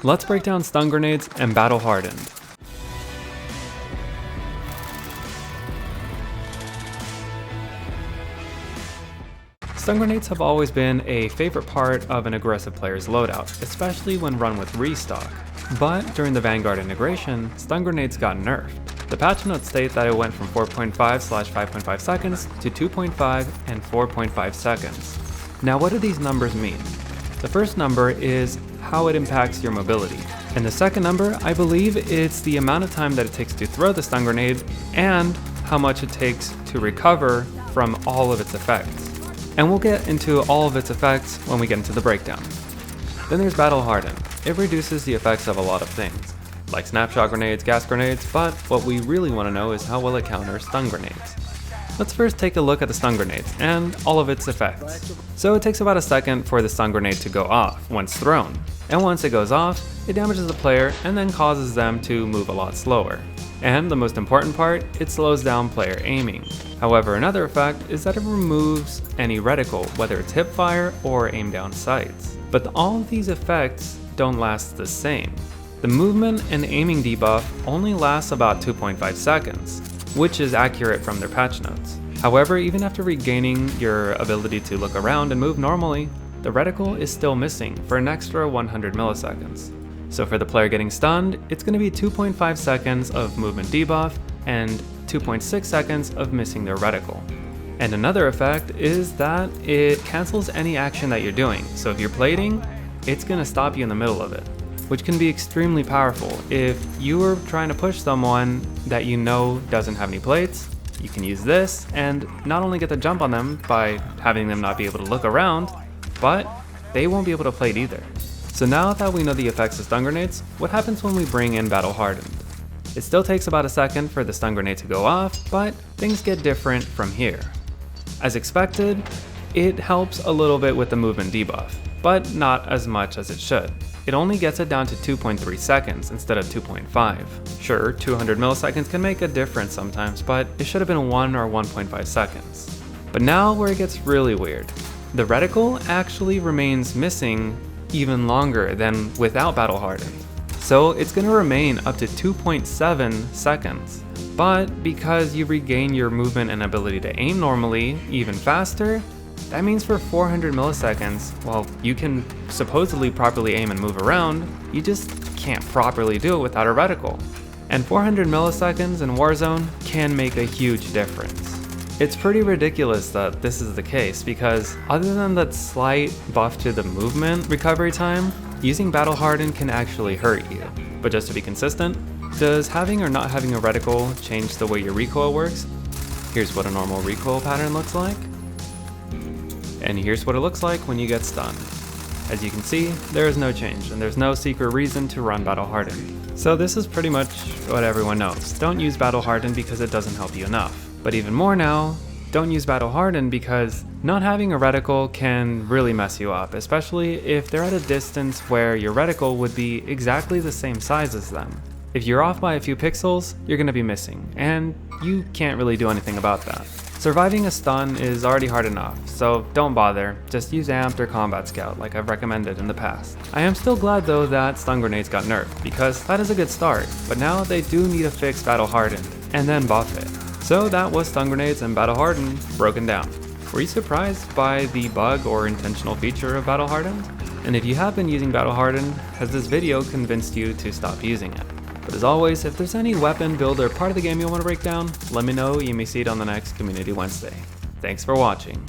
Let's break down stun grenades and battle hardened. Stun grenades have always been a favorite part of an aggressive player's loadout, especially when run with restock. But during the Vanguard integration, stun grenades got nerfed. The patch notes state that it went from 4.5/5.5 seconds to 2.5 and 4.5 seconds. Now what do these numbers mean? The first number is how it impacts your mobility. And the second number, I believe it's the amount of time that it takes to throw the stun grenade and how much it takes to recover from all of its effects. And we'll get into all of its effects when we get into the breakdown. Then there's battle hardened. It reduces the effects of a lot of things, like snapshot grenades, gas grenades, but what we really want to know is how well it counters stun grenades. Let's first take a look at the stun grenades and all of its effects. So it takes about a second for the stun grenade to go off once thrown, and once it goes off, it damages the player and then causes them to move a lot slower. And the most important part, it slows down player aiming. However, another effect is that it removes any reticle, whether it's hip fire or aim down sights. But all of these effects don't last the same. The movement and aiming debuff only lasts about 2.5 seconds, which is accurate from their patch notes. However, even after regaining your ability to look around and move normally, the reticle is still missing for an extra 100 milliseconds. So for the player getting stunned, it's going to be 2.5 seconds of movement debuff and 2.6 seconds of missing their reticle. And another effect is that it cancels any action that you're doing. So if you're plating, it's going to stop you in the middle of it, which can be extremely powerful. If you are trying to push someone that you know doesn't have any plates, you can use this and not only get the jump on them by having them not be able to look around, but they won't be able to plate either. So now that we know the effects of stun grenades, what happens when we bring in battle hardened? It still takes about a second for the stun grenade to go off, but things get different from here. As expected, it helps a little bit with the movement debuff, but not as much as it should. It only gets it down to 2.3 seconds instead of 2.5. Sure, 200 milliseconds can make a difference sometimes, but it should have been 1 or 1.5 seconds. But now where it gets really weird. The reticle actually remains missing even longer than without battle hardened. So it's going to remain up to 2.7 seconds. But because you regain your movement and ability to aim normally even faster, that means for 400 milliseconds, while you can supposedly properly aim and move around, you just can't properly do it without a reticle. And 400 milliseconds in Warzone can make a huge difference. It's pretty ridiculous that this is the case because other than that slight buff to the movement recovery time, using battle hardened can actually hurt you. But just to be consistent, does having or not having a reticle change the way your recoil works? Here's what a normal recoil pattern looks like. And here's what it looks like when you get stunned. As you can see, there is no change, and there's no secret reason to run battle hardened. So this is pretty much what everyone knows. Don't use battle hardened because it doesn't help you enough. But even more now, don't use battle hardened because not having a reticle can really mess you up, especially if they're at a distance where your reticle would be exactly the same size as them. If you're off by a few pixels, you're going to be missing, and you can't really do anything about that. Surviving a stun is already hard enough, so don't bother, just use Amped or Combat Scout like I've recommended in the past. I am still glad though that stun grenades got nerfed, because that is a good start, but now they do need to fix battle hardened, and then buff it. So that was stun grenades and battle hardened broken down. Were you surprised by the bug or intentional feature of battle hardened? And if you have been using battle hardened, has this video convinced you to stop using it? But as always, if there's any weapon, build, or part of the game you want to break down, let me know. You may see it on the next Community Wednesday. Thanks for watching.